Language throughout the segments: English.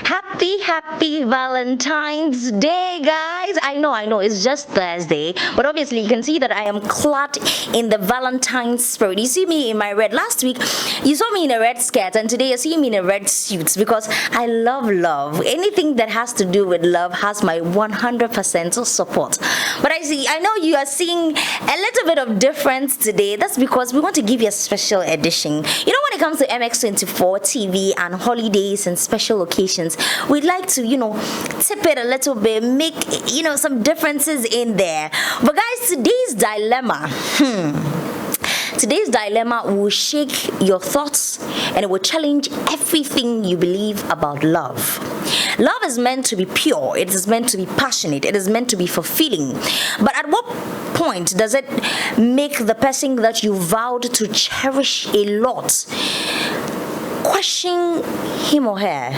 Happy Valentine's Day, guys. I know, it's just Thursday, but obviously you can see that I am clad in the Valentine's spirit. You see me in my red. Last week, you saw me in a red skirt, and today you see me in a red suit because I love love. Anything that has to do with love has my 100% support. But I know you are seeing a little bit of difference today. That's because we want to give you a special edition. You know, when it comes to MX24 TV and holidays and special occasions, we'd like to, tip it a little bit, make, some differences in there. But guys, today's dilemma will shake your thoughts and it will challenge everything you believe about love. Love is meant to be pure, it is meant to be passionate, it is meant to be fulfilling. But at what point does it make the person that you vowed to cherish a lot question him or her?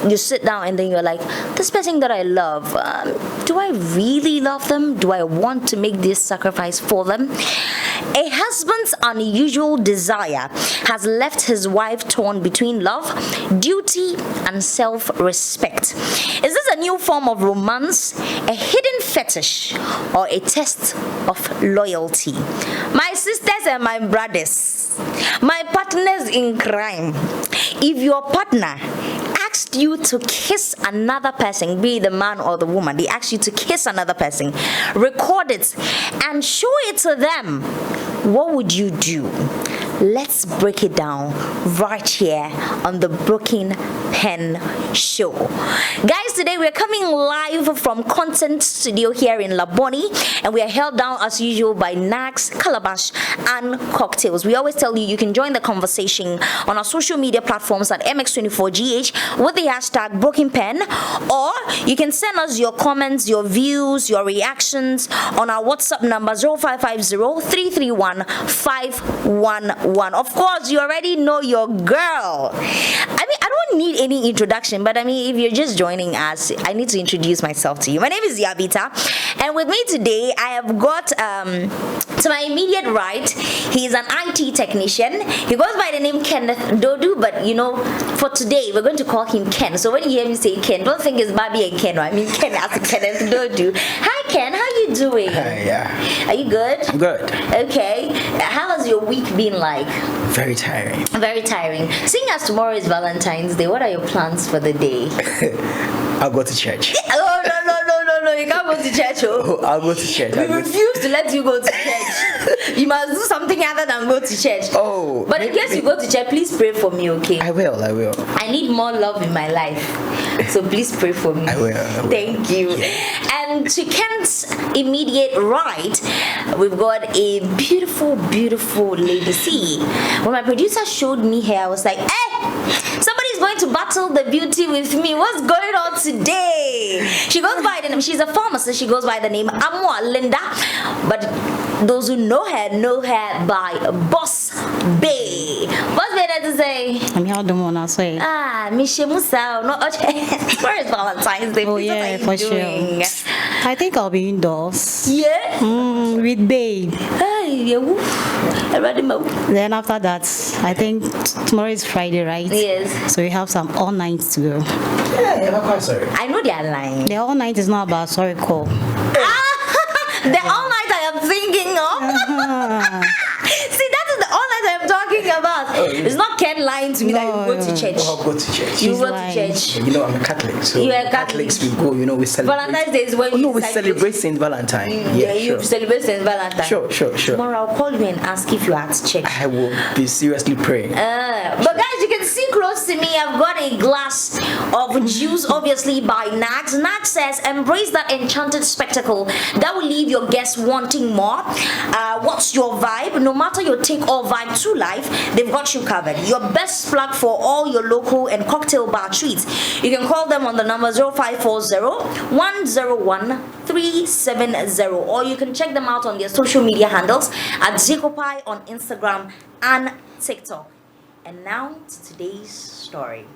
You sit down and then you're like, this person that I love, do I really love them? Do I want to make this sacrifice for them? A husband's unusual desire has left his wife torn between love, duty, and self-respect. Is this a new form of romance, a hidden fetish, or a test of loyalty? My sisters and my brothers, my partners in crime, if your partner asked you to kiss another person, be it the man or the woman, they asked you to kiss another person, record it and show it to them, what would you do? Let's break it down right here on the Broken Pen Show. Guys, today we're coming live from Content Studio here in Laboni, and we are held down as usual by Nags, Calabash, and Cocktails. We always tell you you can join the conversation on our social media platforms at MX24GH with the hashtag Broken Pen, or you can send us your comments, your views, your reactions on our WhatsApp number 0550-331-511. Of course, you already know your girl. I don't need any introduction, but if you're just joining us, I need to introduce myself to you. My name is Yabita, and with me today, I have got to my immediate right, he's an IT technician. He goes by the name Kenneth Dodu, but for today, we're going to call him Ken. So when you hear me say Ken, don't think it's Bobby and Ken. I mean Ken as Kenneth Dodu. Hi Ken, how you doing? Yeah. Are you good? I'm good. Okay. How has your week been like? Very tiring. Very tiring. Seeing as tomorrow is Valentine's Day, what are your plans for the day? I'll go to church. Oh, no, you can't go to church. Oh, I'll go to church. We refuse to let you go to church. You must do something other than go to church. Oh. But in case you go to church, please pray for me, okay? I will. I need more love in my life. So please pray for me. I will. Thank you. Yeah. And to Ken's immediate right, we've got a beautiful lady. See, when my producer showed me her, I was like, hey, somebody's going to battle the beauty with me. What's going on today? She goes by the name, she's a pharmacist, she goes by the name Amwa Linda, but those who know her by Boss Bay. Boss Bay, that's to say. I'm here the one say. Mishe Musa, no, where is Valentine's Day? Oh yeah, for doing? sure. I think I'll be indoors. Yeah? With babe. Hey, yeah, ready, Mo. Then after that, I think tomorrow is Friday, right? Yes. So we have some all nights to go. Yeah, I'm quite sorry. I know they are lying. The all night is not about sorry call. The all night I am thinking of. See, that is the all night I am talking about. It's not Ken lying to me that you go to church. I'll go to church. You go to lying. church. I'm a Catholic, so You are a Catholic. Catholics we go. We celebrate. Valentine's Day is when we celebrate Saint Valentine. Yeah, sure. you celebrate Saint Valentine. Sure. Tomorrow I'll call you and ask if you're at church. I will be seriously praying. But guys, you can see close to me, I've got a glass of juice, obviously by Nags. Nags says, embrace that enchanted spectacle that will leave your guests wanting more. What's your vibe? No matter your take or vibe to life, they've got you covered. Your best plug for all your local and cocktail bar treats. You can call them on the number 0540-101-370, or you can check them out on their social media handles at Zicopai on Instagram and TikTok. And now to today's story.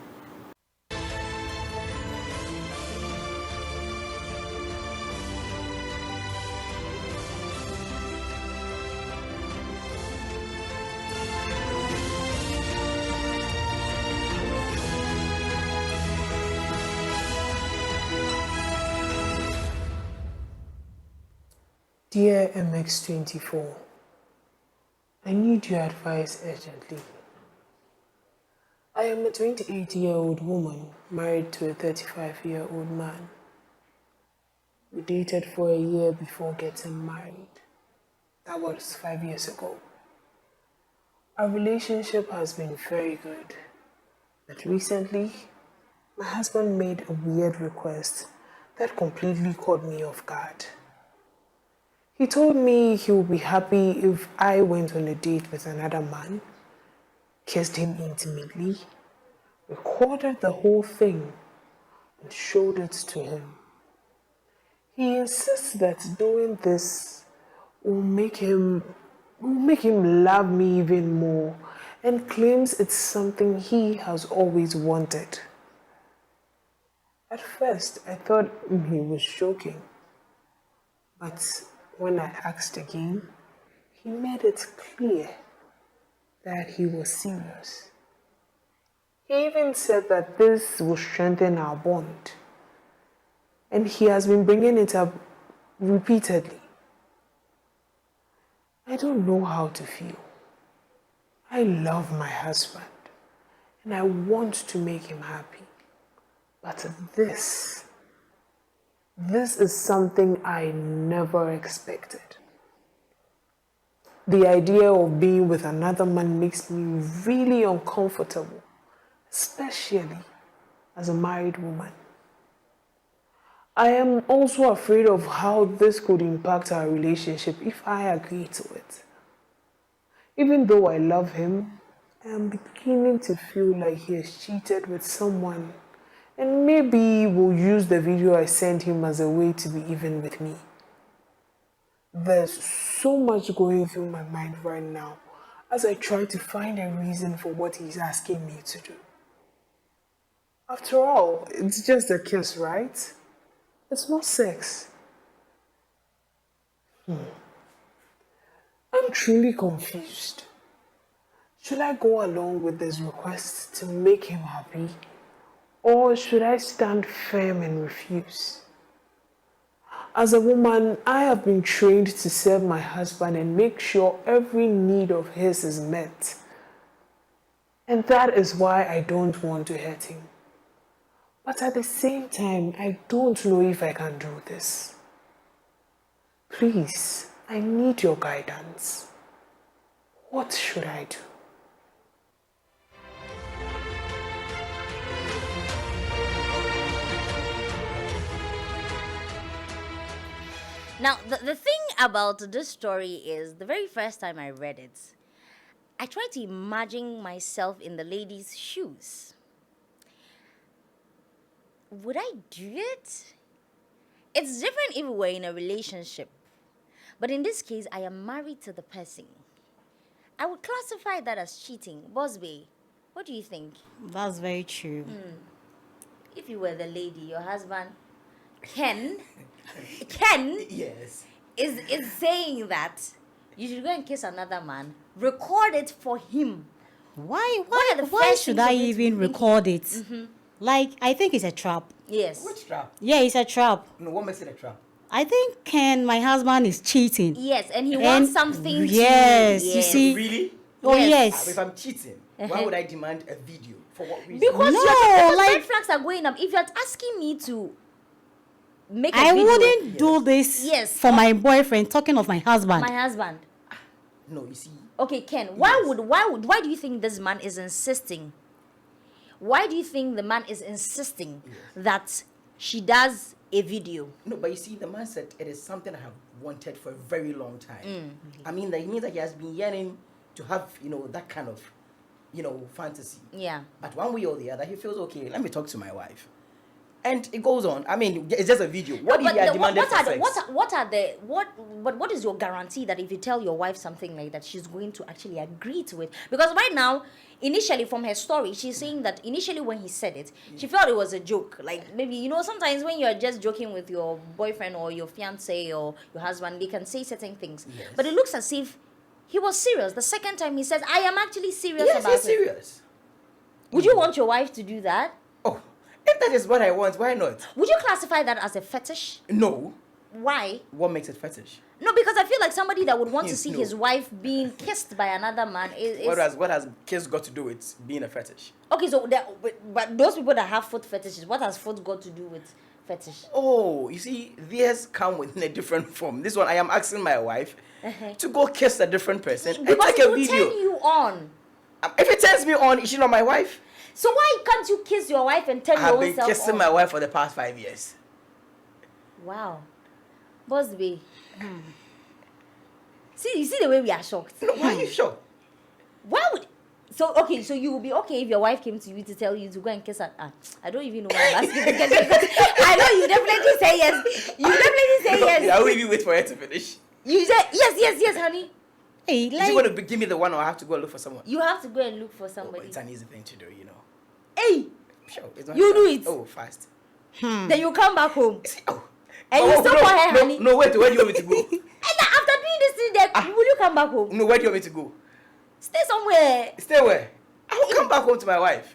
Dear MX24, I need your advice urgently. I am a 28-year-old woman married to a 35-year-old man. We dated for a year before getting married. That was 5 years ago. Our relationship has been very good. But recently, my husband made a weird request that completely caught me off guard. He told me he would be happy if I went on a date with another man, kissed him intimately, recorded the whole thing, and showed it to him. He insists that doing this will make him love me even more, and claims it's something he has always wanted. At first, I thought he was joking, but when I asked again, he made it clear that he was serious. He even said that this will strengthen our bond, and he has been bringing it up repeatedly. I don't know how to feel. I love my husband, and I want to make him happy. But this is something I never expected. The idea of being with another man makes me really uncomfortable, especially as a married woman. I am also afraid of how this could impact our relationship if I agree to it. Even though I love him, I am beginning to feel like he has cheated with someone, and maybe will use the video I sent him as a way to be even with me. There's so much going through my mind right now as I try to find a reason for what he's asking me to do. After all, it's just a kiss, right? It's not sex. I'm truly confused. Should I go along with this request to make him happy? Or should I stand firm and refuse? As a woman, I have been trained to serve my husband and make sure every need of his is met. And that is why I don't want to hurt him. But at the same time, I don't know if I can do this. Please, I need your guidance. What should I do? Now, the thing about this story is the very first time I read it, I tried to imagine myself in the lady's shoes. Would I do it? It's different if we were in a relationship. But in this case, I am married to the person. I would classify that as cheating. Bosby, what do you think? That's very true. If you were the lady, your husband, Ken, Yes. is saying that you should go and kiss another man, record it for him. Why What are the why first should things I you're going to even be record it? Like, I think it's a trap. Yes. Which trap? Yeah, it's a trap. No, what makes it a trap? I think my husband is cheating. Yes, and he wants something yes, to... you see. Really? Oh, Yes. If I'm cheating, why would I demand a video? For what reason? Because No, the like- red flags are going up. If you're asking me to make a I video... wouldn't do this Yes. for my boyfriend, talking of my husband. My husband. No, you see. Okay, Ken, why do you think this man is insisting? Why do you think the man is insisting that she does a video? No, but you see, the man said it is something I have wanted for a very long time. I mean, that it means that he has been yearning to have, that kind of, fantasy. Yeah. But one way or the other, he feels, okay, let me talk to my wife. And it goes on. I mean, it's just a video. What if he had demanded for sex? What is your guarantee that if you tell your wife something like that, she's going to actually agree to it? Because right now, initially from her story, she's saying that initially when he said it, she felt it was a joke. Like maybe, sometimes when you're just joking with your boyfriend or your fiance or your husband, they can say certain things. Yes. But it looks as if he was serious. The second time he says, I am actually serious Yes, about he's it. serious. Would you want your wife to do that? Oh, if that is what I want, why not? Would you classify that as a fetish? No. Why? What makes it fetish? No, because I feel like somebody that would want to see No. his wife being kissed by another man is What has kiss got to do with being a fetish? okay. So but those people that have foot fetishes, what has foot got to do with fetish? Oh, you see, theirs come in a different form. This one, I am asking my wife to go kiss a different person and Because take it a will video. turn you on. If it turns me on, is she not my wife? So why can't you kiss your wife and turn I your have own been self kissing on? my wife for the past 5 years. Wow, Boss B. See, you see the way we are shocked. No, why are you sure? Why would? So okay, so you would be okay if your wife came to you to tell you to go and kiss her. I don't even know why I'm asking this question because I know you definitely say yes. You definitely say yes. I will even wait for her to finish. You say yes, honey. Hey, Is she like, going to give me the one or I have to go look for someone? You have to go and look for Oh, somebody. it's an easy thing to do, you know. Hey, Sure. It's not You fast. do it. Oh, fast. then you come back home. Oh. And you still call her no, honey. No, wait, where do you want me to go? And then after doing this thing, then will you come back home? No, where do you want me to go? Stay somewhere. Stay where? I will come back home to my wife.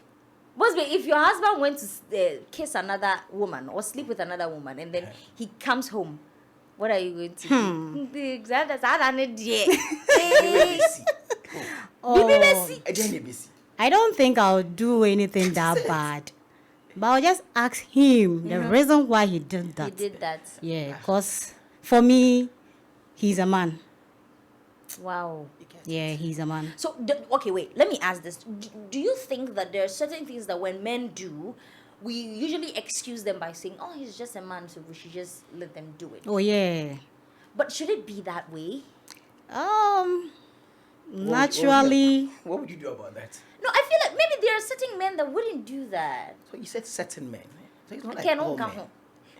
Boss babe, if your husband went to kiss another woman or sleep with another woman and then he comes home, what are you going to do? That's an idea. Busy. Baby, Busy. I don't think I'll do anything that bad. But I'll just ask him the reason why he did that. he did that. Yeah, because for me, he's a man. Wow. Yeah, he's a man. So, okay, wait. Let me ask this. Do you think that there are certain things that when men do, we usually excuse them by saying, oh, he's just a man, so we should just let them do it? Oh, yeah. But should it be that way? Naturally. What would you do about that? No, I feel like maybe there are certain men that wouldn't do that. So you said certain men. So it's not like Can all come men. home.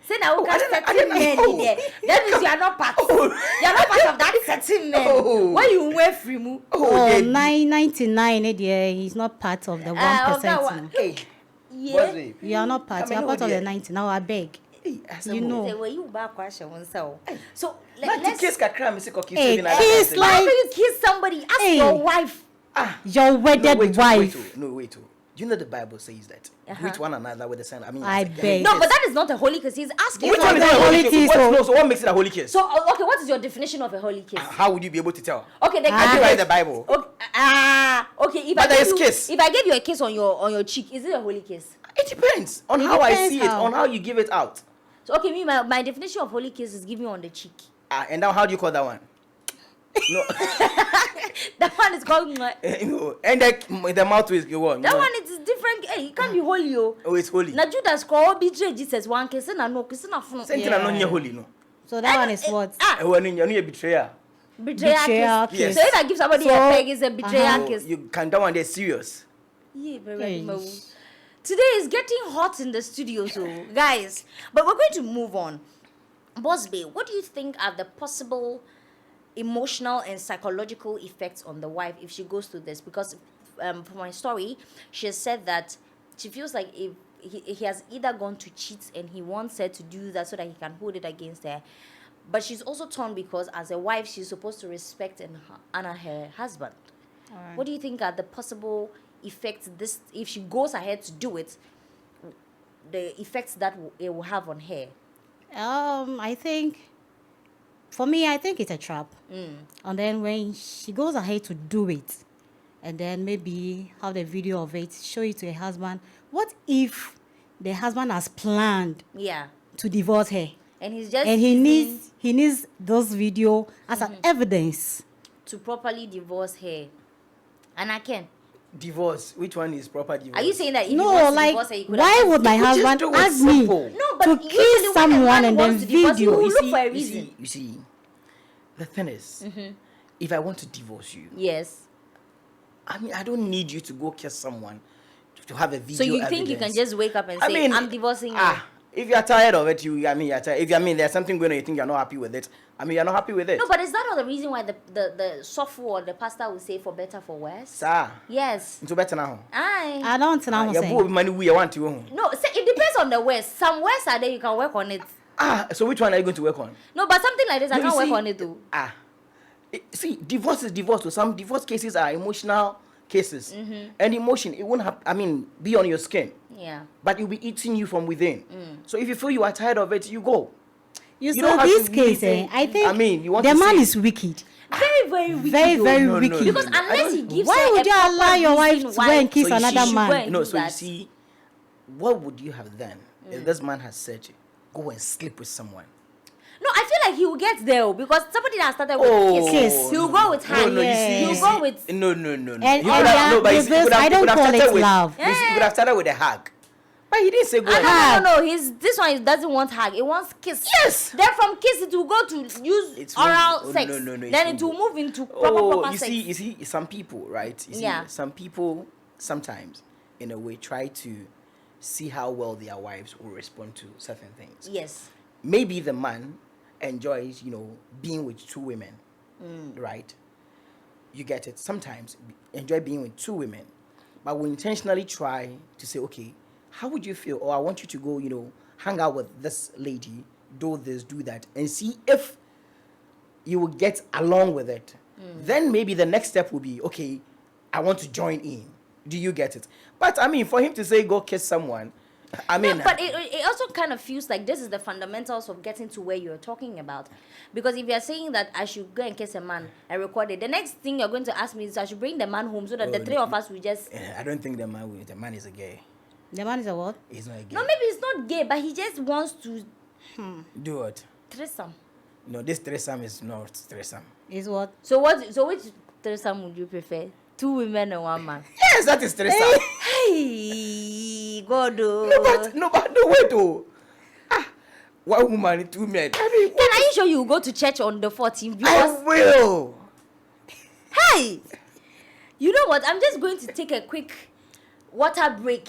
Say now, Oh, I certain didn't men know. in there. That means you are not part. You are not part of that certain men. Oh. Why you wear free move? Oh, they- 999, yeah, he's not part of the 1%. okay, one. Hey, Yeah. what's it? You are not part. Come You are in, part of oh, the dear. 90. Now I beg. Hey, You know. Say, well, you back question one so. So Let's let's. kiss kakra me say koki Hey, saving kiss Why like- do you kiss somebody? Ask Hey. your wife. Your wedded wife. Wait. Do you know the Bible says that? Uh-huh. Greet one another with the sign. I mean, I it's a- beg. No, but that is not a holy kiss. He's asking. Which It's one is like a a holy holy kiss? kiss, What, so- no, so what makes it a holy kiss? So okay, what is your definition of a holy kiss? How would you be able to tell? Okay, then I did write the Bible. Okay. If But I there give is you, kiss. if I give you a kiss on your cheek, is it a holy kiss? It depends on It how I depends see it, how. on how you give it out. So okay, my definition of holy kiss is give me on the cheek. And now how do you call that one? No, That one is called. no. And the mouth is the one. That one is different. Hey, it can't be holy, oh. Oh, it's holy. Na Judas called betray Jesus one kiss na no kiss na fun. Same thing, I know you're holy, no. So that one is what? When you're a betrayer. Betrayal Betrayal kiss. kiss. So if I give somebody So- a peg, it's a betrayal So kiss. you can that one there serious. Yeah, very Hey. well. Today is getting hot in the studio, so guys. But we're going to move on. Boss Bay, what do you think are the possible emotional and psychological effects on the wife if she goes through this? Because for my story, she has said that she feels like if he has either gone to cheat and he wants her to do that so that he can hold it against her. But she's also torn because as a wife, she's supposed to respect and honor her husband. What do you think are the possible effects this if she goes ahead to do it, the effects that it will have on her? I think, for me, I think it's a trap. And then when she goes ahead to do it, and then maybe have the video of it, show it to her husband. What if the husband has planned Yeah. to divorce her, And he's just and he using needs those video as an evidence? to properly divorce her. And I can. Divorce. Which one is proper divorce? Are you saying that if he No, wants to like, divorce her, he could why have would my Just husband do it ask me simple. No, but to usually kiss when a someone man and then wants to divorce you, video? will look see, for a you reason. see, you see, the thing is, if I want to divorce you, Yes. I mean, I don't need you to go kiss someone to have a video. So you think you can evidence. just wake up and say, I'm divorcing you? If you're tired of it, you're tired. If there's something going on, you think you're not happy with it. You're not happy with it. No, but is that not the reason why the soft or the pastor will say for better, for worse? Sir, Yes. into better now. Aye. I don't know. Yeah, boy, money we want to. No, say, it depends on the worst. Some worst are there, you can work on it. So which one are you going to work on? No, but something like this, I No, you can't work see- on it too. See, divorce is divorce. So some divorce cases are emotional cases, and emotion it won't have. Be on your skin, Yeah. but it'll be eating you from within. So if you feel you are tired of it, you go. You don't saw have this to really case, say- I think I mean, you want the to man say- is wicked. Very, very wicked. Very, though. very No, no, wicked. no, Because no, no. I unless don't- he gives Why her would a you proper allow your wife reason to why go and kiss So you another see- man? No, so you that. see, what would you have done if this man had said, go and sleep with someone? No, I feel like he will get there oh, because somebody that started with Kiss. He'll go with her. No, no, Yeah. you He'll see, go with. no. And He could have- no, but you see, he this, could have- I he don't could have call started it with- love. you see, he could have started with a hug, but he didn't say go and hug. No. This one doesn't want hug. It wants kiss. Yes. Then from kiss it will go to use It's oral wrong. Oh, sex. no, it's Then it will wrong. move into proper You sex. see, some people, right? You see, Yeah. some people sometimes, in a way, try to see how well their wives will respond to certain things. Yes. Maybe the man enjoys, being with two women, right? You get it. Sometimes enjoy being with two women, but we intentionally try to say, okay, how would you feel? Or I want you to go, hang out with this lady, do this, do that, and see if you will get along with it. Then maybe the next step will be, okay, I want to join in. Do you get it? But I mean, for him to say go kiss someone, I mean, No, but it also kind of feels like this is the fundamentals of getting to where you're talking about. Because if you're saying that I should go and kiss a man and record it, the next thing you're going to ask me is I should bring the man home so that the three of us will just... I don't think the man is a gay. The man is a what? He's not a gay. No, maybe it's not gay, but he just wants to Do what? threesome. No, this threesome is not threesome. Is what? So which threesome would you prefer? 2 women and 1 man? Yes, that is threesome. Hey, God. No, wait, oh. 1 woman, 2 men. I mean, Can are you sure you go to church on the 14th? I Because will. hey, you know what? I'm just going to take a quick water break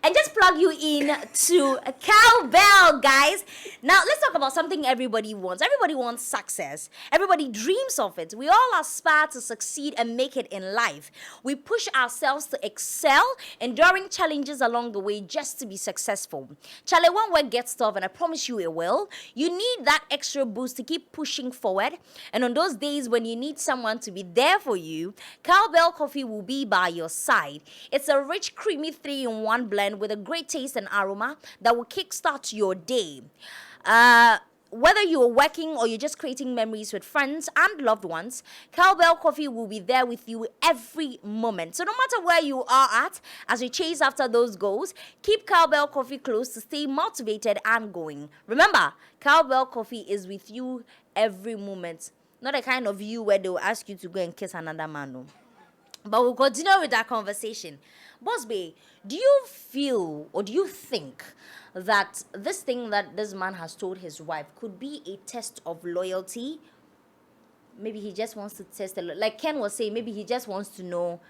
and just plug you in to Cowbell, guys. Now, let's talk about something everybody wants. Everybody wants success. Everybody dreams of it. We all aspire to succeed and make it in life. We push ourselves to excel, enduring challenges along the way just to be successful. Charlie, one work gets tough, and I promise you it will. You need that extra boost to keep pushing forward. And on those days when you need someone to be there for you, Cowbell Coffee will be by your side. It's a rich, creamy 3-in-1 blend with a great taste and aroma that will kickstart your day. Whether you're working or you're just creating memories with friends and loved ones, Cowbell Coffee will be there with you every moment. So no matter where you are at, as you chase after those goals, keep Cowbell Coffee close to stay motivated and going. Remember, Cowbell Coffee is with you every moment. Not a kind of you where they'll ask you to go and kiss another man. No. But we'll continue with our conversation. Boss Bay, do you feel or do you think that this thing that this man has told his wife could be a test of loyalty? Maybe he just wants to test it. Like Ken was saying, maybe he just wants to know,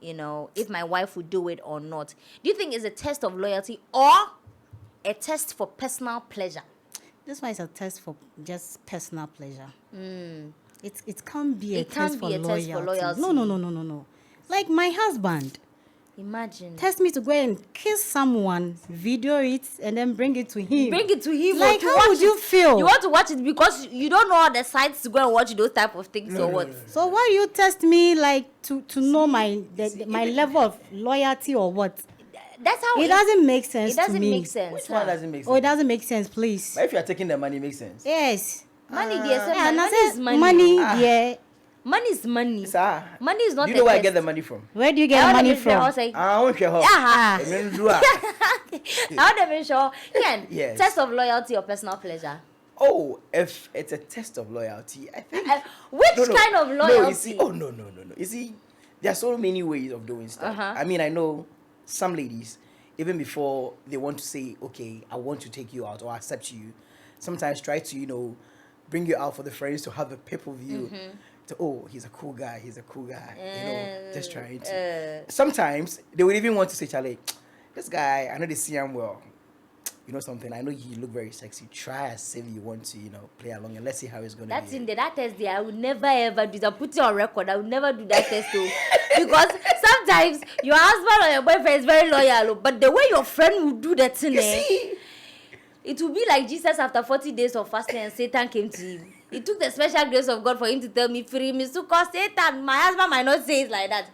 if my wife would do it or not. Do you think it's a test of loyalty or a test for personal pleasure? This one is a test for just personal pleasure. It can't be a It can't test be for a test for loyalty. loyalty. No. Like my husband. Imagine. Test me to go and kiss someone, video it, and then bring it to him. Bring it to him. Like, to how watch would you it. feel? You want to watch it because you don't know all the sites to go and watch those type of things or what? So why you test me like to know my level of loyalty or what? That's how It doesn't make sense It to doesn't me. make sense. Which one doesn't make sense? Oh, it doesn't make sense, please. But if you are taking the money, it makes sense. Yes. Money, dear, sir, Yeah, and I money is said money. money, yeah. Money is money. Sir, Money is not. do you know where I test. get the money from? Where do you get money from? I want your help. Yeah. Ah. How they sure? Ken, Yes. test of loyalty or personal pleasure? Oh, if it's a test of loyalty, I think. Which No. kind of loyalty? No, you see, no. You see, there are so many ways of doing stuff. Uh-huh. I mean, I know some ladies, even before they want to say, okay, I want to take you out or accept you, sometimes try to, bring you out for the friends to have a pep of you. Oh, he's a cool guy. Just trying to. Sometimes they would even want to say, Charlie, this guy, I know they see him well. You know something? I know you look very sexy. Try as if you want to, play along and let's see how it's going to be. That's in there. That test there. I would never ever do that. Put it on record. I would never do that test too. Because sometimes your husband or your boyfriend is very loyal, but the way your friend would do that thing, it will be like Jesus after 40 days of fasting and Satan came to him. It took the special grace of God for him to tell me, free me, so cause Satan, my husband might not say it like that.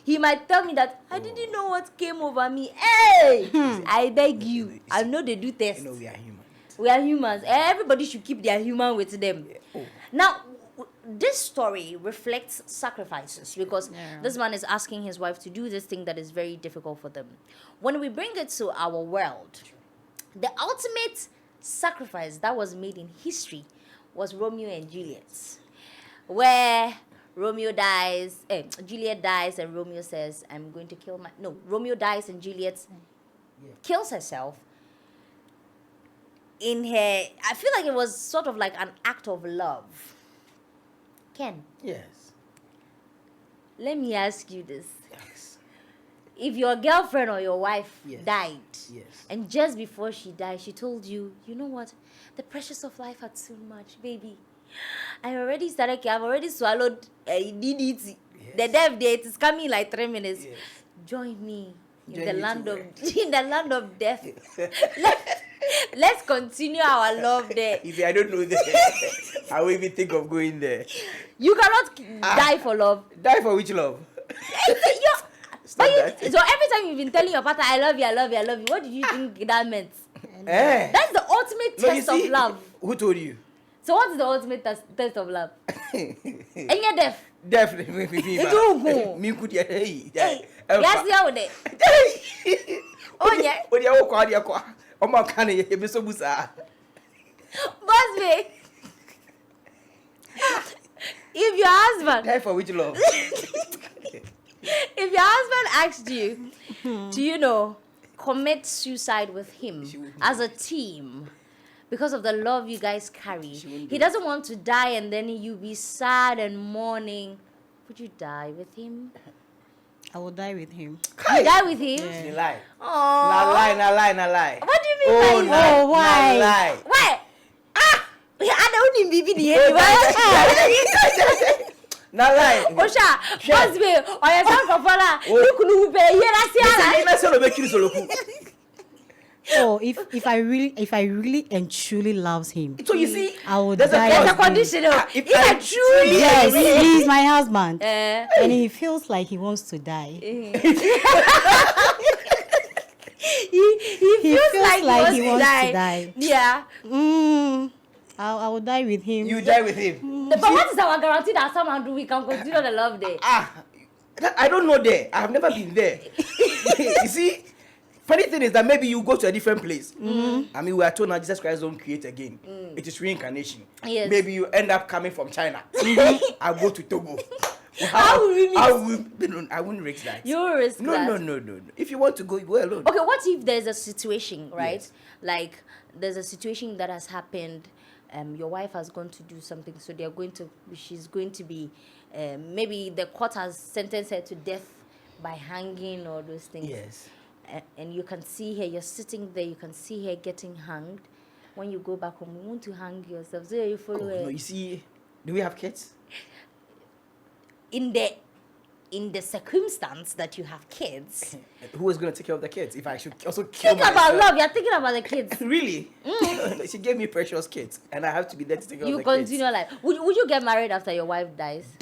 He might tell me that, I didn't know what came over me. Hey! I beg you. I know they do tests. We are human. We are humans. Everybody should keep their human with them. Now, this story reflects sacrifices because this man is asking his wife to do this thing that is very difficult for them. When we bring it to our world, the ultimate sacrifice that was made in history was Romeo and Juliet, where Romeo dies, Juliet dies, and Romeo says, "I'm going to kill my." No, Romeo dies, and Juliet kills herself. In her, I feel like it was sort of like an act of love. Ken, Yes. let me ask you this: Yes. if your girlfriend or your wife Yes. died, Yes. and just before she died, she told you, "You know what? The pressures of life are too much, baby. I've already swallowed DDT. The death date is coming in like 3 minutes. Yes. Join me in Join the me land to of where? in the land of death. Let's continue our love there. If I don't know that, I will even think of going there. You cannot die for love. Die for which love? You're- Stop but that. so every time you've been telling your partner, "I love you, I love you, I love you," what did you think that meant? Eh. That's the ultimate No, you test see, of love. Who told you? So what is the ultimate test of love? And you're deaf. Definitely me. Don't go. Me could ya hey. Hey, yes, yeah, with it. Oh yeah, What you call ya kwa? Oma kan ye be so busa. boss me. If your husband, Die for which love? if your husband asked you to, commit suicide with him She wouldn't as a team because of the love you guys carry, wouldn't he do doesn't want to die and then you be sad and mourning. Would you die with him? I will die with him. You die with him? You lie. Aww. Na lie. What do you mean by Oh, why? Na lie. Why? I don't need baby Na lie. Osha, Sure. boss me, or your son for follow. Oh. You couldn't pay here, Na solo be kiri solo ku. Oh, if I really and truly loves him, So you see, I would there's die. There's a with him. condition. If If I truly Yes, he's my husband, Eh. and he feels like he wants to die. he feels like he wants to die. Yeah. I will die with him. you die with him. But what is our guarantee that someone we can continue the love day? I don't know there. I have never been there. You see, funny thing is that maybe you go to a different place. I mean, we are told now Jesus Christ don't create again. It is reincarnation. Yes. Maybe you end up coming from China. I go to Togo. How will we meet? I wouldn't risk that. You risk that. No. If you want to go, you go alone. Okay, what if there's a situation, right? Yes. Like there's a situation that has happened. Your wife has gone to do something, so she's going to be, maybe the court has sentenced her to death by hanging or those things. Yes. And you can see her, you're sitting there, you can see her getting hanged. When you go back home, you want to hang yourself, so you follow her. No, you see, do we have kids? In the circumstance that you have kids, Who is going to take care of the kids? If I should also kill think about myself? love. You're thinking about the kids. Really? She gave me precious kids, and I have to be there to take care You of the kids. continue life. Would you get married after your wife dies?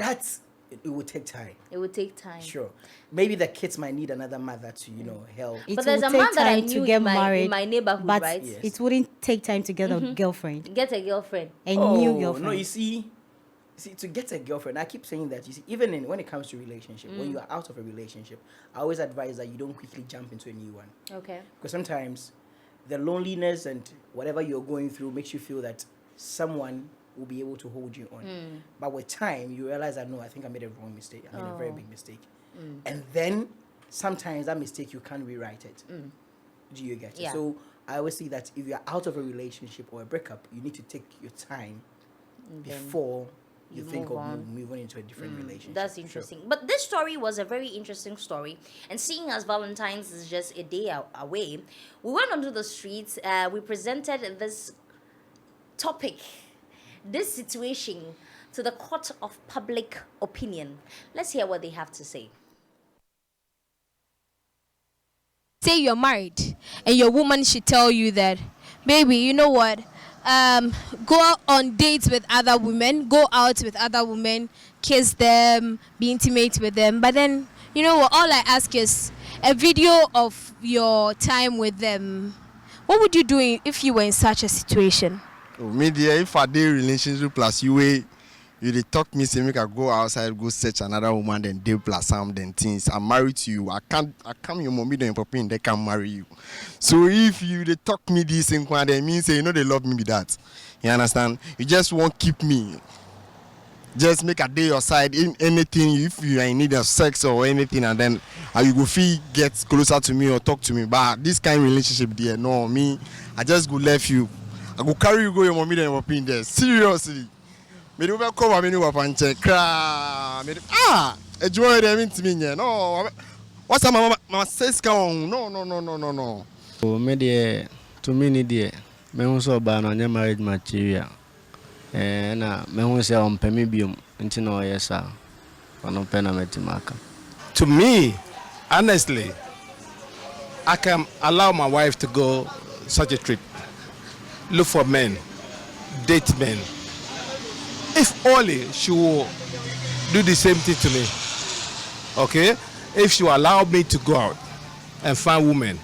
It will take time. It would take time. Sure. Maybe the kids might need another mother to, help. It But there's will a take man that I time knew to get in married, my neighborhood, but right? Yes. it wouldn't take time to get a girlfriend, Get a girlfriend. a new girlfriend. No, you see, to get a girlfriend, I keep saying that, you see, even when it comes to relationship, when you are out of a relationship, I always advise that you don't quickly jump into a new one. Okay. Because sometimes the loneliness and whatever you're going through makes you feel that someone will be able to hold you on. But with time, you realize that, no, I think I made a wrong mistake. I made a very big mistake. And then sometimes that mistake, you can't rewrite it. Do you get it? Yeah. So I always say that if you're out of a relationship or a breakup, you need to take your time before you think move of on. moving into a different relationship. That's Sure. interesting. But this story was a very interesting story. And seeing as Valentine's is just a day away, we went onto the streets. We presented this topic, this situation, to the court of public opinion. Let's hear what they have to say. Say you're married and your woman should tell you that, baby, you know what, go on dates with other women, go out with other women, kiss them, be intimate with them, but then, you know what, all I ask is a video of your time with them. What would you do if you were in such a situation? Oh, me dear, if I did relationship plus you they talk me say make I go outside go search another woman then deal plus some then things. I'm married to you. I come your mommy then papa they can marry you. So if you they talk me this and then means say you know they love me with that. You understand? You just won't keep me. Just make a day your side in anything if you are in need of sex or anything and then you go feel get closer to me or talk to me. But this kind of relationship there, no me, I just go left you. I go carry you go your mommy then papa in there. Seriously. Me do not come and check. Enjoy them into me. No, what's my mama says? No. Oh, me dear, to me, dear, me also ban on your marriage material. Na me who say on pemibium, until no, yes, sir. On penametimaka. To me, honestly, I can allow my wife to go such a trip. Look for men, date men. If only she will do the same thing to me, okay? If she will allow me to go out and find women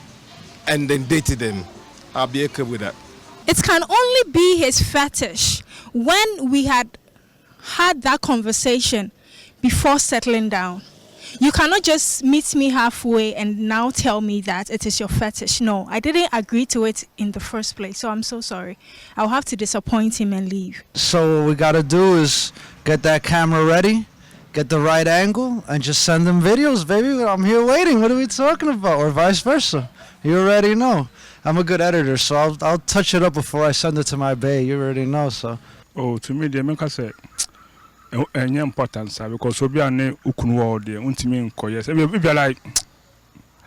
and then date them, I'll be okay with that. It can only be his fetish when we had that conversation before settling down. You cannot just meet me halfway and now tell me that it is your fetish. No, I didn't agree to it in the first place, so I'm so sorry. I'll have to disappoint him and leave. So what we gotta do is get that camera ready, get the right angle, and just send them videos, baby. I'm here waiting. What are we talking about? Or vice versa. You already know. I'm a good editor, so I'll touch it up before I send it to my bae. You already know, so. Oh, to me, the America said, any importance because we are ne ukunu all day. Untimi nko yes. If you like,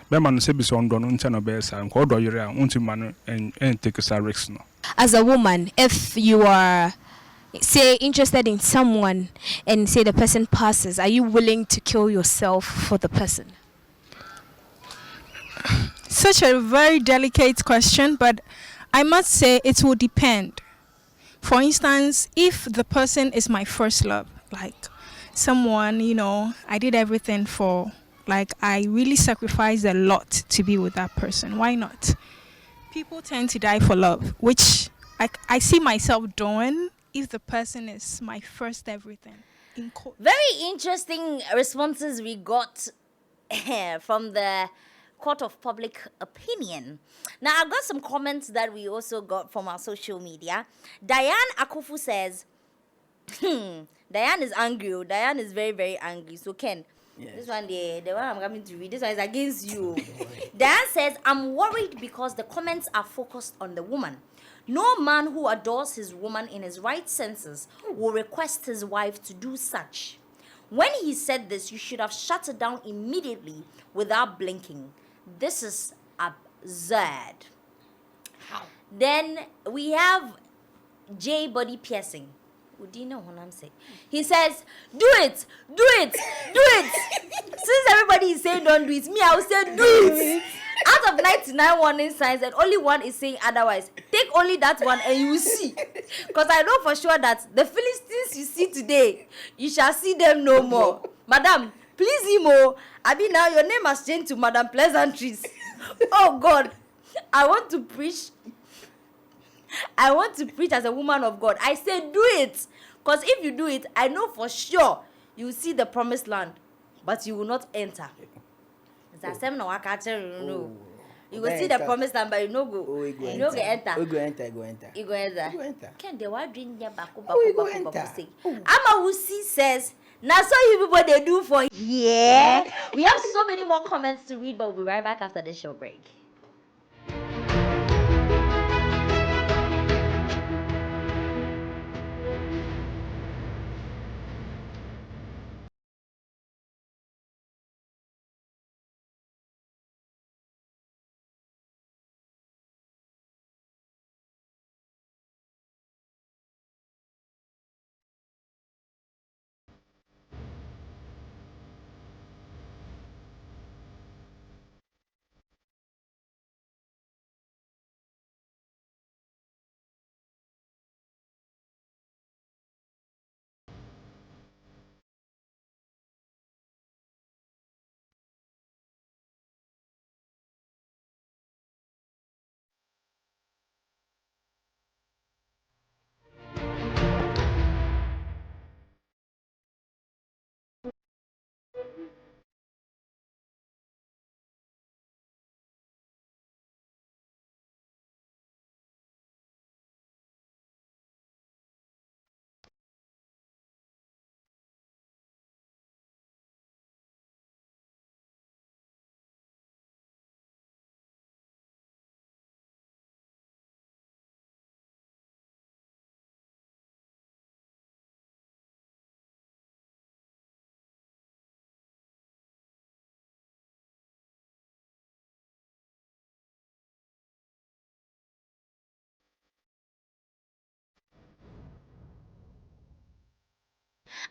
be man say be so on unti no be sa nko do yere unti man and take a risk no. As a woman, if you are say interested in someone and say the person passes, are you willing to kill yourself for the person? Such a very delicate question, but I must say it will depend. For instance, if the person is my first love, like someone, I did everything for, like I really sacrificed a lot to be with that person, why not? People tend to die for love, which I see myself doing if the person is my first everything. Very interesting responses we got from the court of public opinion. Now, I've got some comments that we also got from our social media. Diane Akufu says, Diane is angry. Diane is very, very angry. So, Ken, yes. This one, the one I'm coming to read, this one is against you. Diane says, I'm worried because the comments are focused on the woman. No man who adores his woman in his right senses will request his wife to do such. When he said this, you should have shut it down immediately without blinking. This is absurd. How? Then we have J Body Piercing. Do you know what I'm saying? He says, do it. Since everybody is saying don't do it, me, I will say do it. Out of 99 warning signs and only one is saying otherwise, take only that one and you will see. Because I know for sure that the Philistines you see today, you shall see them no more. Madam, please, Imo. Now your name has changed to Madam Pleasantries. Oh God, I want to preach as a woman of God. I say do it. Because if you do it, I know for sure you will see the promised land, but you will not enter. You will see the promised land, but you no go. You no go enter. You go enter. You go enter. Can the word drink your back? Ama Wusi says, now so you people they do for. Yeah. We have so many more comments to read, but we'll be right back after this short break.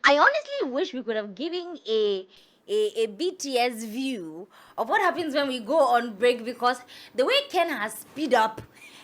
I honestly wish we could have given a BTS view of what happens when we go on break, because the way Ken has speed up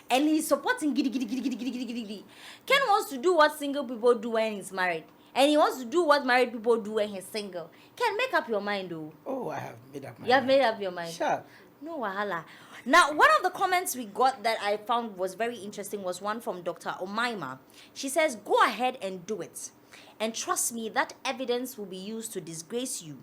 and he's supporting giddy giddy giddy giddy giddy giddy giddy. Ken wants to do what single people do when he's married, and he wants to do what married people do when he's single. Ken, make up your mind, though. Oh, I have made up my You have mind. made up your mind. Sure. No wahala. Now, one of the comments we got that I found was very interesting was one from Dr. Omaima. She says, "Go ahead and do it. And trust me, that evidence will be used to disgrace you,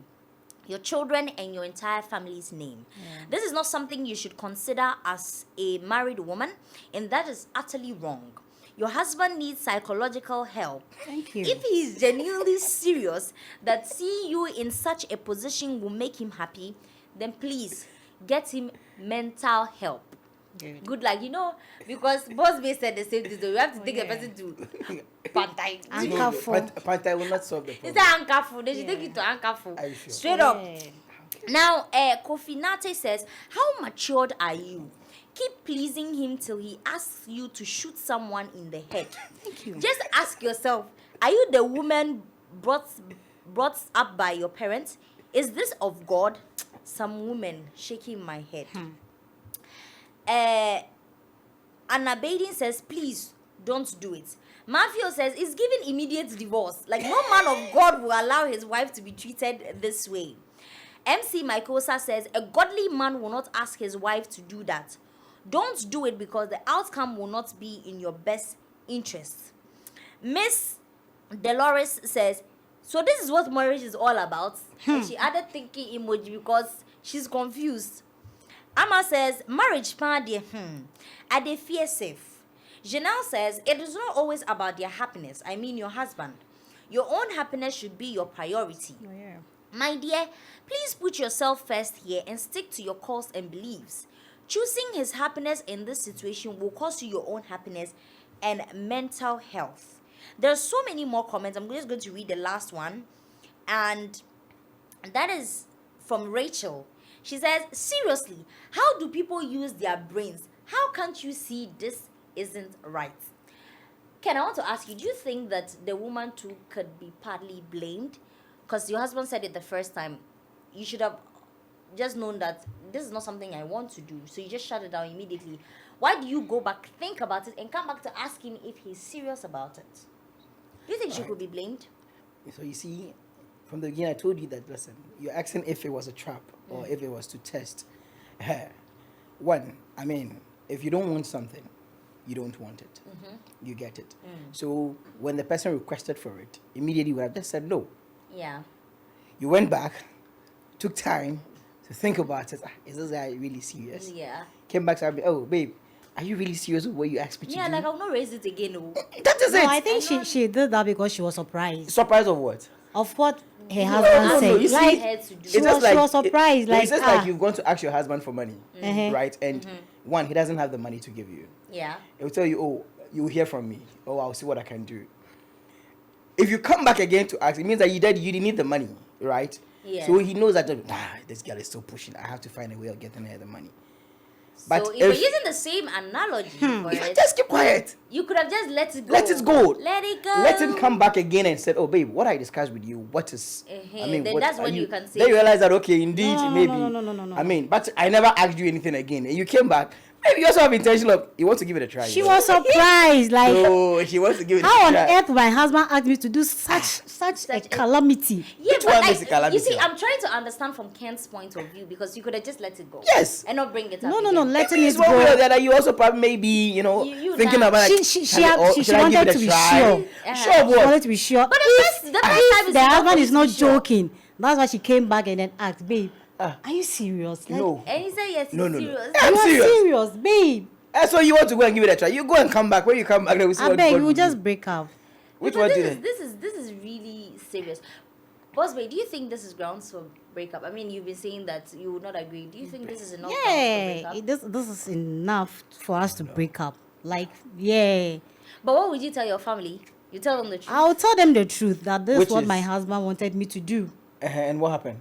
your children, and your entire family's name. This is not something you should consider as a married woman, and that is utterly wrong. Your husband needs psychological help. Thank you. If he is genuinely serious that seeing you in such a position will make him happy, then please get him mental help." Good luck, because Boss Bay said the same thing. So you have to take the person to Pantai. Pantai will not solve the Is problem. that Ankafu? They should take you to Ankafu. Are you sure? Straight up. Now, Kofi Nate says, "How matured are you? Keep pleasing him till he asks you to shoot someone in the head. Thank you. Just ask yourself, are you the woman brought up by your parents? Is this of God?" Some women shaking my head. Anna Baden says, "Please don't do it." Matthew says, "It's giving immediate divorce. Like, no man of God will allow his wife to be treated this way." MC Mikosa says, "A godly man will not ask his wife to do that. Don't do it because the outcome will not be in your best interest." Miss Dolores says, "So this is what marriage is all about?" And she added thinking emoji because she's confused. Amma says, "Marriage, I dey fear safe." Janelle says, "It is not always about their happiness. I mean your husband. Your own happiness should be your priority. Oh, yeah. My dear, please put yourself first here and stick to your cause and beliefs. Choosing his happiness in this situation will cost you your own happiness and mental health." There are so many more comments. I'm just going to read the last one. And that is from Rachel. She says, "Seriously, how do people use their brains? How can't you see this isn't right?" Ken, I want to ask you, do you think that the woman too could be partly blamed? Because your husband said it the first time. You should have just known that this is not something I want to do. So you just shut it down immediately. Why do you go back, think about it, and come back to ask him if he's serious about it? Do you think she could be blamed? So you see, from the beginning, I told you that, listen, you're asking if it was a trap or if it was to test. One, I mean, if you don't want something, you don't want it. You get it. So when the person requested for it, immediately you would have just said no. Yeah. You went back, took time to think about it. Is this guy really serious? Yeah. Came back to me, "Oh, babe, are you really serious with what you asked me to Yeah, do?" like I'll not raise it again. Oh. That is No, it. I think she did that because she was surprised Surprise of what? of what her husband no, said. you see, Like, Had to do she it. was surprised. It's just ah. like you've gone to ask your husband for money, right? And one, he doesn't have the money to give you. Yeah. He'll tell you, "Oh, you'll hear from me. Oh, I'll see what I can do." If you come back again to ask, it means that you didn't need the money, right? Yeah. So he knows that this girl is still pushing. I have to find a way of getting her the money. But So if you're using the same analogy for it, just keep quiet. you could have just let it go. Let it go. Let it go. Let him come back again and said, "Oh, babe, what I discussed with you, what is?" Then that's are when you can say- Then you realize that, okay, indeed, No, maybe. no. I mean, but I never asked you anything again, and you came back. Maybe you also have intention of you want to give it a try. She was surprised. Like, No, she wants to give it how a on try. earth my husband asked me to do such a calamity? Yeah, Which but one is the calamity? you see, one? I'm trying to understand from Ken's point of view, because you could have just let it go. Yes. And not bring it up. No, again. letting Maybe it it's one way or go. the other. You also probably maybe you thinking now. about like, She should I give wanted it a to be try? sure. Sure of She what? wanted to be sure. But If the first time is the not husband going is to not be sure. joking, that's why she came back and then asked, "Babe, Ah. are you serious? Like, No. And he said yes, he's No. serious. I'm you are serious. serious, babe. So you want to go and give it a try? You go and come back. When you come back, then we see I what beg, God we will will do. just break up." Which Because one do this they? is this is really serious. Boss Bay, do you think this is grounds for breakup? I mean, you've been saying that you would not agree. Do you think this is enough grounds for Yeah, breakup? this is enough for us to break up. Like, yeah. But what would you tell your family? You tell them the truth. I'll tell them the truth that this Which is what is? my husband wanted me to do. And what happened?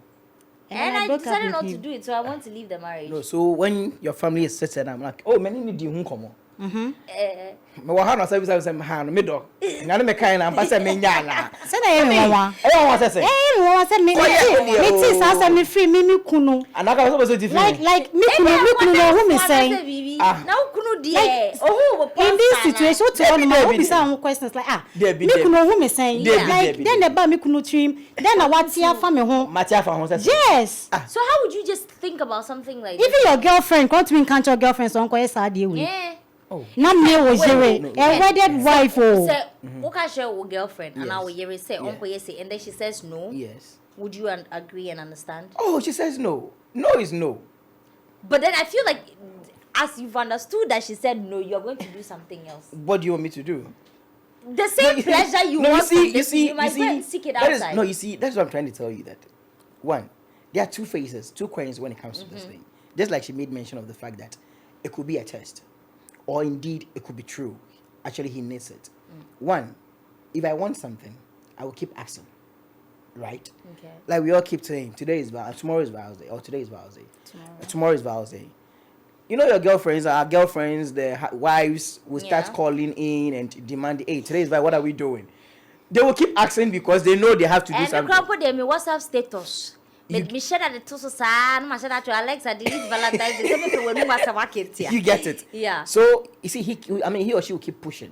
And I broke up decided with not to him. do it, so I want to leave the marriage. No. So when your family is sitting, I'm like, "Oh, many need you come on." Me wa ha no say ha no me do. Na no me kan na ampa say me nya na. Say na me wa. Say. Me wa say me ti sa say me free me kunu. Anaka so different. Like me kunu no who me say. Na kunu die. In this situation to one man be say questions like me kunu who me say. Like then the ba me kunu trim. Then na watia fa me ho. Matia fa ho say. Yes. So how would you just think about something like even your girlfriend can't mean can't your girlfriend so unko sad dey we. Yeah. Oh. Na me wo jere. A wedded wife oh. Say okay share with girlfriend and now we say unko say and then she says no. Yes. Would you agree and understand? Oh, she says no. No is no. But then I feel like as you've understood that she said no, you're going to do something else. What do you want me to do? The same pleasure you want you might go and seek it outside. You see, that's what I'm trying to tell you that. One, there are two phases, two coins when it comes to this thing. Just like she made mention of the fact that it could be a test. Or indeed, it could be true. Actually, he needs it. One, if I want something, I will keep asking. Right? Okay. Like we all keep saying, today is tomorrow is Val's Day, or today is Val's Day. Tomorrow is Val's Day. You know your girlfriends, our girlfriends, their wives will start calling in and demanding, hey, today is Val, what are we doing? They will keep asking because they know they have to do something. And the couple they me WhatsApp status. But me share that the toso sa, no share that to Alexa delete Valentine's Day. Say me when we WhatsApp market here. You get it? Yeah. So you see, he or she will keep pushing.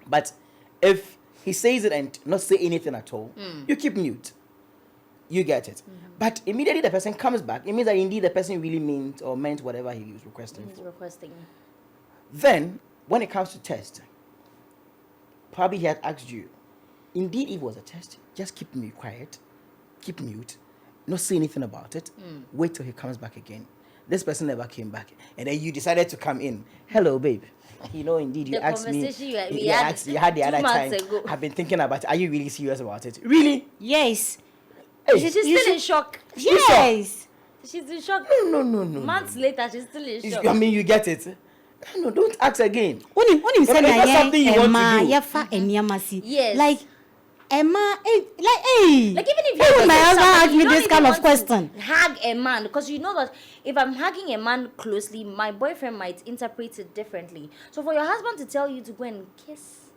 But if he says it and not say anything at all, you keep mute. You get it. But immediately the person comes back, it means that indeed the person really meant whatever he was requesting. Then, when it comes to test, probably he had asked you, indeed it was a test, just keep me quiet, keep mute, not say anything about it, wait till he comes back again. This person never came back. And then you decided to come in. Hello, babe. You know, indeed, you asked me. You had the other time. I've been thinking about it. Are you really serious about it? Really? Yes. Hey, she's still in shock. Yes. She's in shock. No. Months later, she's still in shock. I mean, you get it. No, don't ask again. When say something you want to do. Yes. Like Emma, hey. Like even if you my husband ask me this kind of question. Hug a man, because you know that if I'm hugging a man closely, my boyfriend might interpret it differently. So for your husband to tell you to go and kiss,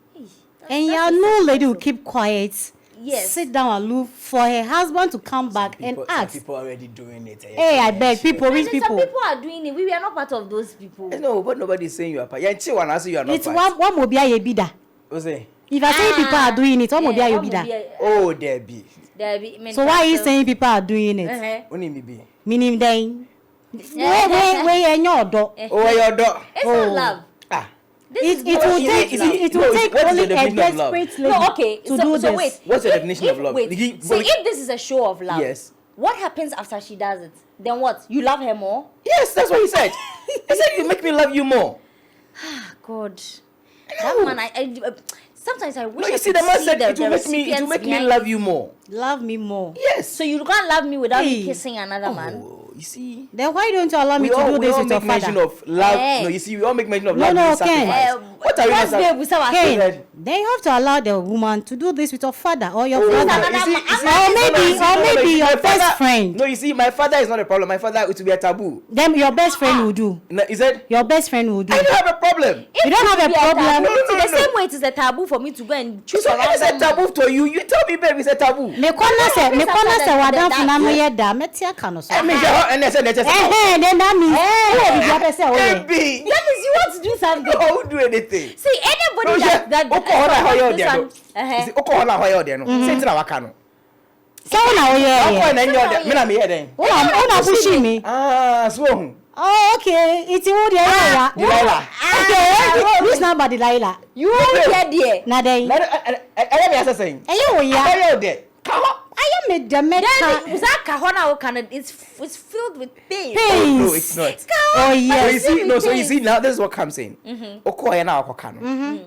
and you know, lady will keep quiet. Yes. Sit down and look for her husband to come back and ask. Some people are already doing it. Hey, I beg, rich people. Some people are doing it. We are not part of those people. No, but nobody is saying you are part. Yeah, you are not it's part. one mobile bida. What's it? If I say people are doing it, one mobile bida. Oh, Debbie. So why are you saying people are doing it? Only me. Meaning they. Where your dog? Oh, your dog. It's not love. It will take only a desperate lady to do this. Wait. What's the definition of love? Wait. So if this is a show of love, yes. What happens after she does it? Then what? You love her more? Yes, that's what he said. He said you make me love you more. God, that man. I sometimes I wish. No, you see, the man said it will make me love you more. Love me more. Yes. So you can't love me without me kissing another man. You see. Then why don't you allow me to do this with your father? We all make mention of love. No, you see, we all make mention of love. No, Ken. What are you Ken, then you have to allow the woman to do this with your father or your father. Or maybe your best friend. No, you see, my father is not a problem. My father, it will be a taboo. Then your best friend will do. No, is it? Your best friend will do. I don't have a problem. You don't have a problem. No. The same way it is a taboo for me to go and choose around. It's a taboo to you. You tell me, baby, it's a taboo. Me kona se wadan funa no ye da metia ka no so. Then that means that means you want to do something. I won't do anything. See, anybody that pushing me. So oh, okay. It's you there. Delilah. Okay. This number Delilah. You get there. Na dey. I am saying. Come on. I am the medical. It's filled with pain. Oh, no, it's not. Oh yes. So you see now this is what comes in.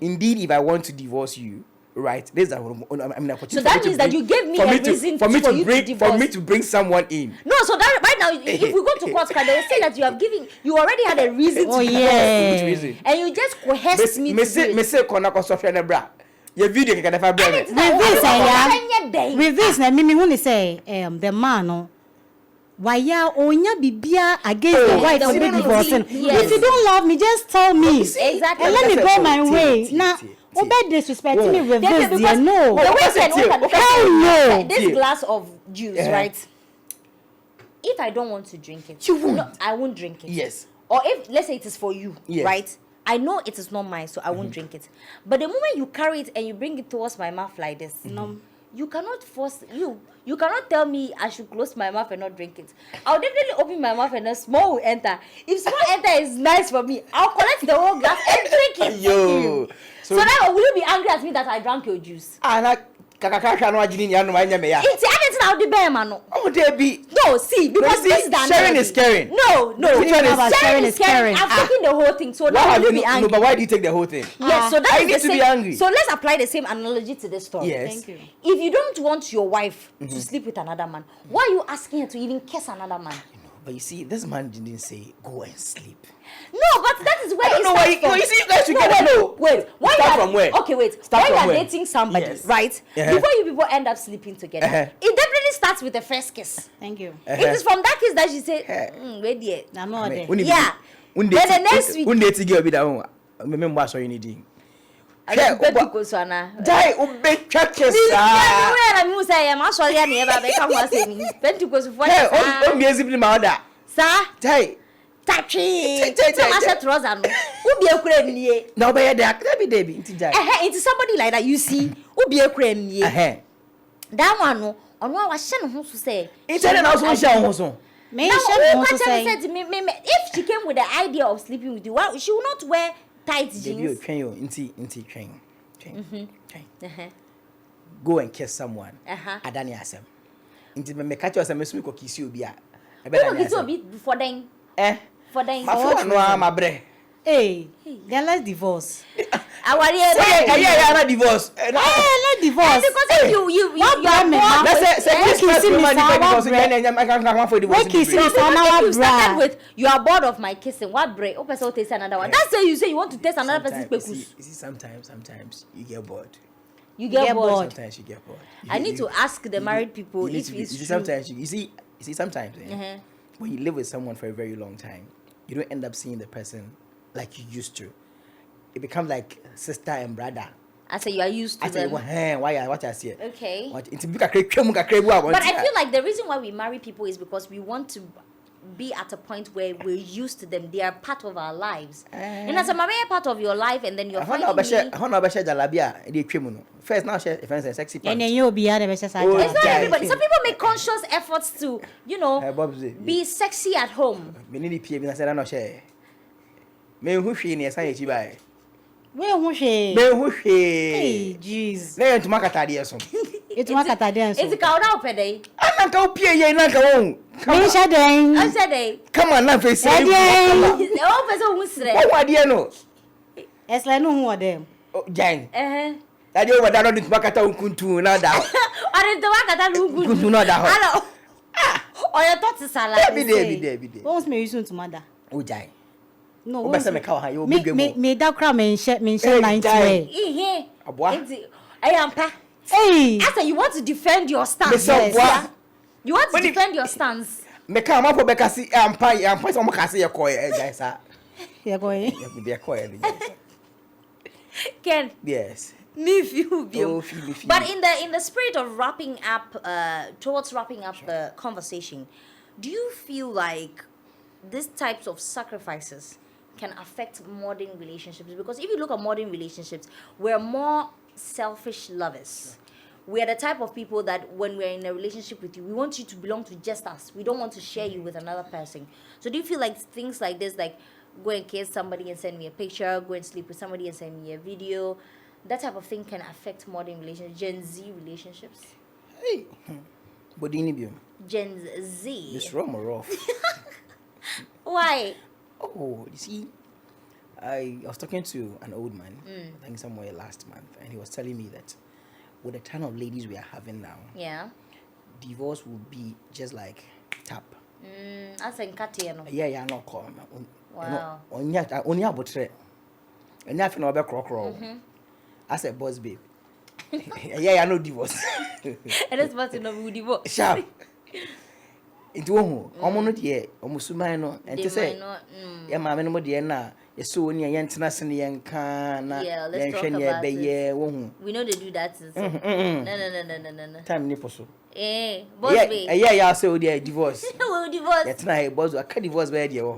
Indeed, if I want to divorce you, right? This is so that means that you gave me a reason for me to bring someone in. No, so that right now, if we go to court, they will say that you already had a reason to divorce. Which reason? And you just coerced me to do it. Me say kona ko sofia na bra. Your video can never bring with this na mimi who say the man no why ya onya bibia against the wife or be divorcing. Yes. If you don't love me, just tell me. Exactly. And let me go my way. Now, obey disrespect me with this, dear. No. The way I can Hell no. this glass of juice, right? If I don't want to drink it, I won't drink it. Yes. Or if, let's say it is for you, Yes. right? I know it is not mine, so I won't drink it. But the moment you carry it and you bring it towards my mouth like this, you cannot force you cannot tell me I should close my mouth and not drink it. I'll definitely open my mouth and a small will enter. If small enter is nice for me, I'll collect the whole glass and drink it. Yo. So now will you be angry at me that I drank your juice? Kakakaka no ajini ni anu anya me ya. It's anything now the bear man. Oh, there be. No, see, because this is sharing is caring. No. Sharing is caring. I'm taking the whole thing. So Why now have will you you be angry? no, but why do you take the whole thing? Yes, so that I is need the to same. be angry. So let's apply the same analogy to this story. Yes. Thank you. If you don't want your wife to sleep with another man, why are you asking her to even kiss another man? But you see, this man didn't say go and sleep. No, but that is where I don't know why. You see, you guys together. No. Wait. Why Start you are- from where? Okay, wait. Start when from you are where? dating somebody, Yes. right? Uh-huh. Before you people end up sleeping together, it definitely starts with the first kiss. Thank you. It is from that kiss that she said, wait there. I'm not there. Yeah. Then the next week. When they together be that one. Remember what you need. I don't bet because so na. Die ube chakesa. Yeah, we say I'm sorry I never be come was saying. Bet because for Hey, on be simply my order. Sir, Die. Tachi. Tell us that trouser no. Ubi ekure nie. Now be there. Debbie. Inti die. It's somebody like that you see. Ubi ekure nie. That one no. Ono wa hye no ho so say. Inti na so hye ho so. Me Now, share who me can say. tell me, if she came with the idea of sleeping with you, well, she will not wear tight Debbie, jeans. train you. Inti train. Go and kiss someone. Adani asem. Inti me catch you asem me so ko kiss you obi a. You know, it's a bit for them. For them. My phone no am abre. Hey, then let's divorce. Our Yeah, na divorce. Let's divorce. Because if you What are me, born Let's say Why kissing me, sir? because What I can't for divorce. Why kissing me, No, sir? because Now if you started bra. with you are bored of my kissing, what break? Oh, person will taste another one. That's why you say you want to taste another person's pekus. You see, sometimes you get bored. You get bored. Sometimes you get bored. I need to ask the married people you need if to be- it's you see, true. sometimes you see sometimes when you live with someone for a very long time, you don't end up seeing the person like you used to. It becomes like sister and brother. I say you are used to I say, them. why what I see? Okay. What it's because but But I feel like the reason why we marry people is because we want to be at a point where we're used to them. They are part of our lives. And as a married part of your life, and then you're finding me. First now share friends and sexy And pants. then you'll be out of the It's not Yeah. everybody. Some people make conscious efforts to, be sexy at home. Me need pie me na say na share. Me hu hwe ne san echi bae. Where who she? Me hu hwe. Hey, jeez. Na yentuma katade so. It's what I dance. It's a cow now per day. Ananka wo pie ye na nka wo. Me share then. I said they. Come on na face. Eddie. The whole person who's Wo straight. wadie no. It's like no who are them. Jan. That you wada no ntuma kata unkuntu na da. Or the one that look good. Kuntu na da ho. Hello. Or your thoughts is like. Be there. What was me using to mother? O Jan. No, O what bese me ka ha yo me bigwe me mo. me that crowd me share Hey, 90 die. way. Aboa. I am pa. Hey, I say you want to defend your stance. Me say aboa. You want to When you- defend your stance. Me ka ma po be kasi ampa so mo kasi ye koy e Jan sa. you're going. Me be koy e Jan. Ken, Yes. me feel you. Oh, feel me. But in the spirit of wrapping up, towards wrapping up the conversation, do you feel like these types of sacrifices can affect modern relationships? Because if you look at modern relationships, we're more selfish lovers. We are the type of people that when we're in a relationship with you, we want you to belong to just us. We don't want to share you with another person. So do you feel like things like this, like go and kiss somebody and send me a picture, go and sleep with somebody and send me a video, that type of thing can affect modern relationships, Gen Z relationships? Hey. Bodini biom. Gen Z. This rum or off. Why? Oh, you see, I was talking to an old man, I think somewhere last month, and he was telling me that with the kind of ladies we are having now, Yeah. divorce will be just like tap. As in Katia, no. Yeah, no call. Wow. Only abotre. And nothing about crow. I said, boss, babe. Yeah, no divorce. And that's what you know we divorce. Sharp. Into omo no de omo suman no ente say ya maame no mo de na ye so oni ye ntena se ne yenka na ye hwe ne be ye wo hu. We know they do that. No. Time ni for so. Boss be. Yeah, say odi divorce. We divorce. Ye tena he boss aka divorce be de wo.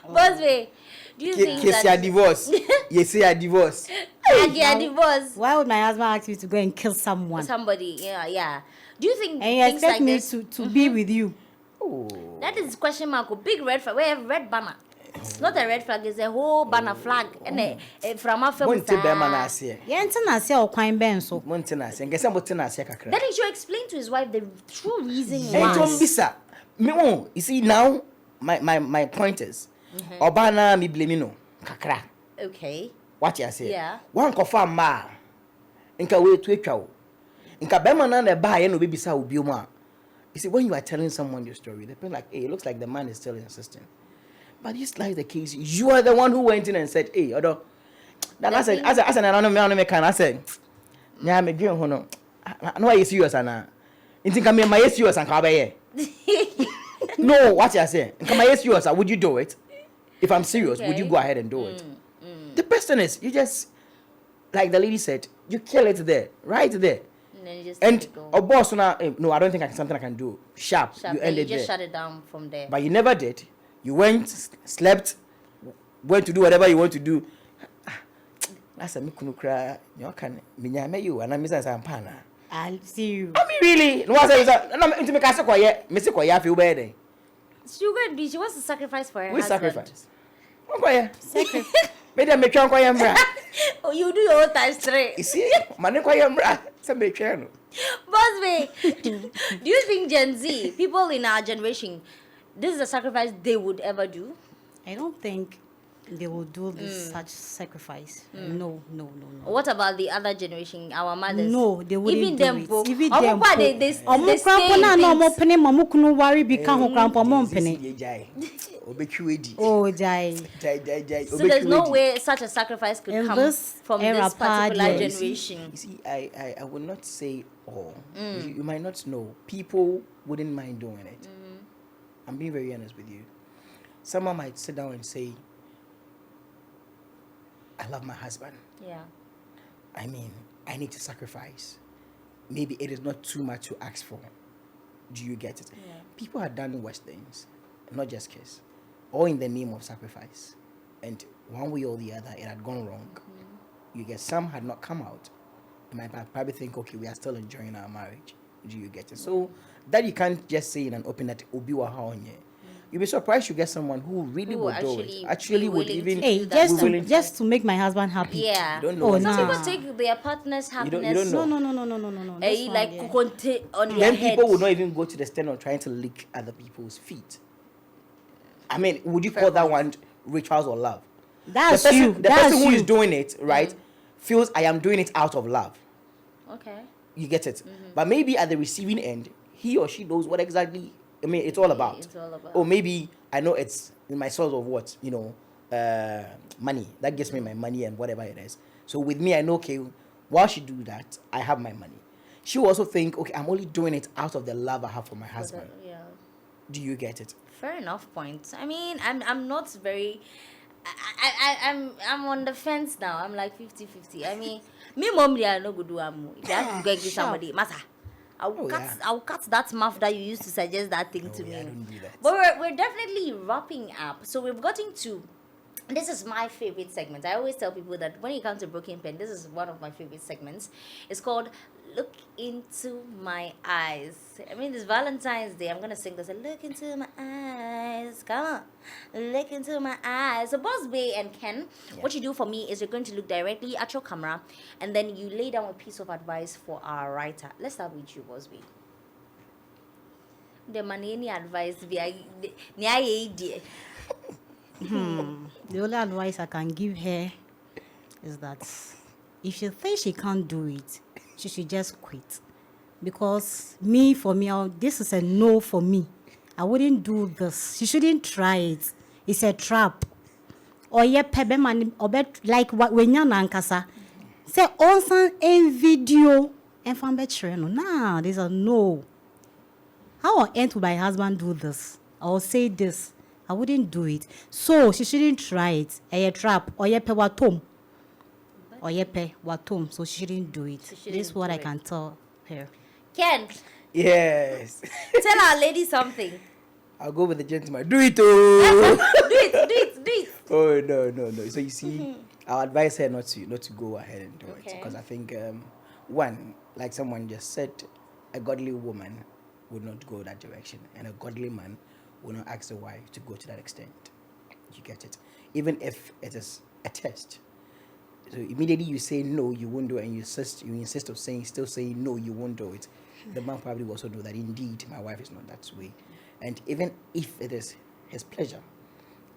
Boss be. Do you think that you divorce? Yes, you divorce. Yeah, divorce. Why would my husband ask me to go and kill someone? Somebody, yeah. Do you think and you things expect like me this to be with you? Oh. That is question mark. A big red flag. We have red banner. It's not a red flag. It's a whole banner flag. And from our family. Monte be man ase. Yeah, ntena ase o kwan ben so. Monte na ase. Ngese mo tena ase kakra. Then he should explain to his wife the true reason why. Hey, Tom Bisa. Me you see now my point is Obana mi blame no kakra. Okay. What you say? Yeah. One kofa ma. Nka we to atwa wo. Nka be man na ba ye no be bisa obi mu a. You see, when you are telling someone your story, they feel like, hey, it looks like the man is still insisting. But this like the case, you are the one who went in and said, hey, although that I said, as an anonymous can I said, yeah, me dream hono. No, I serious ana. You think I'm my serious and kabaye. No, what you say? Come my serious, would you do it? If I'm serious, would you go ahead and do it? The person is, you just, like the lady said, you kill it there, right there. And a boss now, no, I don't think something I can do. Sharp. You ended just there. shut it down from there. But you never did. You went, slept, went to do whatever you want to do. That's a mikunukra. You can me you and I'm Mrs. Ampana. I'll see you. I mean, really? No, I said, no, into me casa quiet, Mr. Koya feel better. She wants to sacrifice for her We husband. sacrifice. Okay. Sacrifice. Maybe I'm making quiet. Oh, you do your own times three. You see, man, quiet. Somebody channel. Boss me. Do you think Gen Z, people in our generation, this is a sacrifice they would ever do? I don't think they will do this such sacrifice. No. What about the other generation, our mothers? No, they wouldn't even do them it. both. Even them both. They stay in things. Oh, Jai. So there's no way such a sacrifice could come from this particular generation. You see, I will not say all. You might not know. People wouldn't mind doing it. I'm being very honest with you. Someone might sit down and say, I love my husband. Yeah. I mean, I need to sacrifice. Maybe it is not too much to ask for. Do you get it? Yeah. People have done worse things, not just kiss, all in the name of sacrifice. And one way or the other, it had gone wrong. You get some had not come out. You might probably think, okay, we are still enjoying our marriage. Do you get it? So that you can't just say in an open that Obi wa haonye. You'll be surprised you get someone who really would do it. Actually would even just to make my husband happy. Yeah. You don't know. Oh, Some nah. people take their partner's happiness. You don't know. No. Like kukonte on their Then head. people would not even go to the extent of trying to lick other people's feet. I mean, would you call that one rituals or love? That's the person, you. The person who is doing it, right, feels I am doing it out of love. Okay. You get it? But maybe at the receiving end, he or she knows what exactly, I mean, it's all about. It's all about. Or maybe I know it's in my source of what, money. That gives me my money and whatever it is. So with me, I know, okay, while she do that, I have my money. She will also think, okay, I'm only doing it out of the love I have for my husband. Yeah. Do you get it? Fair enough point. I mean, I'm not very. I'm on the fence now. I'm like 50-50. I mean, me mom they are no good do amu. If you have to go give somebody, matter. I'll cut that mouth that you used to suggest that thing to me. I don't do that. But we're definitely wrapping up. So we've gotten to. This is my favorite segment. I always tell people that when it comes to Broken Pen, this is one of my favorite segments. It's called Look Into My Eyes. I mean, it's Valentine's Day. I'm going to sing this. Look into my eyes. Come on. Look into my eyes. So, Boss Bay and Ken, what you do for me is you're going to look directly at your camera and then you lay down a piece of advice for our writer. Let's start with you, Boss Bay. The money, any advice? The only advice I can give her is that if she thinks she can't do it, she should just quit. Because for me, this is a no for me. I wouldn't do this. She shouldn't try it. It's a trap. Or pebe man like what when you're nankasa. Say on video and from betrayal. Nah, there's a no. how on earth would my husband do this or say this? I wouldn't do it. So she shouldn't try it. A trap or ye pe watom. Or ye pe watom. So she shouldn't do it. This is what I can tell her. Ken, Yes. tell our lady something. I'll go with the gentleman. Do it, oh. do it. Oh no. So you see, I'll advise her not to go ahead and do it because I think one, like someone just said, a godly woman would not go that direction, and a godly man will not ask the wife to go to that extent. You get it? Even if it is a test. So immediately you say no, you won't do it, and you insist of still saying no, you won't do it. The man probably will also know that indeed my wife is not that way. And even if it is his pleasure,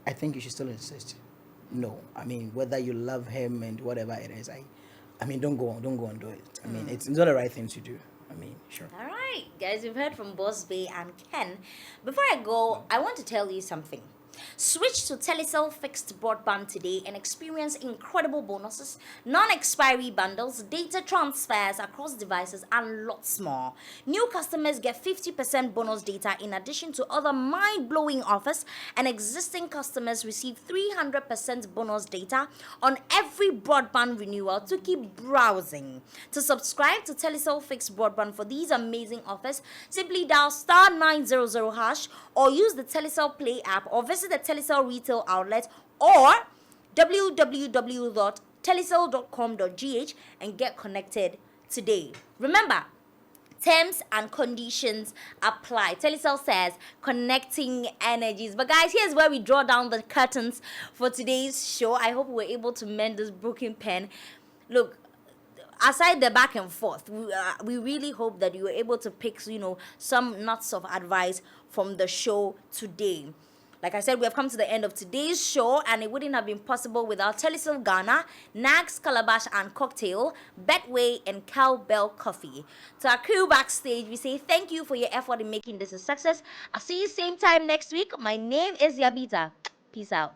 I think you should still insist. No, I mean, whether you love him and whatever it is, I mean, don't go on do it. I mean, it's not the right thing to do. I mean, sure. All right, guys, you've heard from Boss Bay and Ken. Before I go, I want to tell you something. Switch to Telecel fixed broadband today and experience incredible bonuses, non-expiry bundles, data transfers across devices, and lots more. New customers get 50% bonus data in addition to other mind-blowing offers, and existing customers receive 300% bonus data on every broadband renewal to keep browsing. To subscribe to Telecel fixed broadband for these amazing offers, simply dial *900# or use the Telecel Play app or visit the Telecel retail outlet or www.telecel.com.gh and get connected today. Remember, terms and conditions apply. Telecel says connecting energies. But guys, here's where we draw down the curtains for today's show. I hope we're able to mend this broken pen. Look, aside the back and forth, we really hope that you were able to pick, some nuts of advice from the show today. Like I said, we have come to the end of today's show, and it wouldn't have been possible without Telecel Ghana, Nags Calabash and Cocktail, Betway, and Cowbell Coffee. To our crew backstage, we say thank you for your effort in making this a success. I'll see you same time next week. My name is Yabita. Peace out.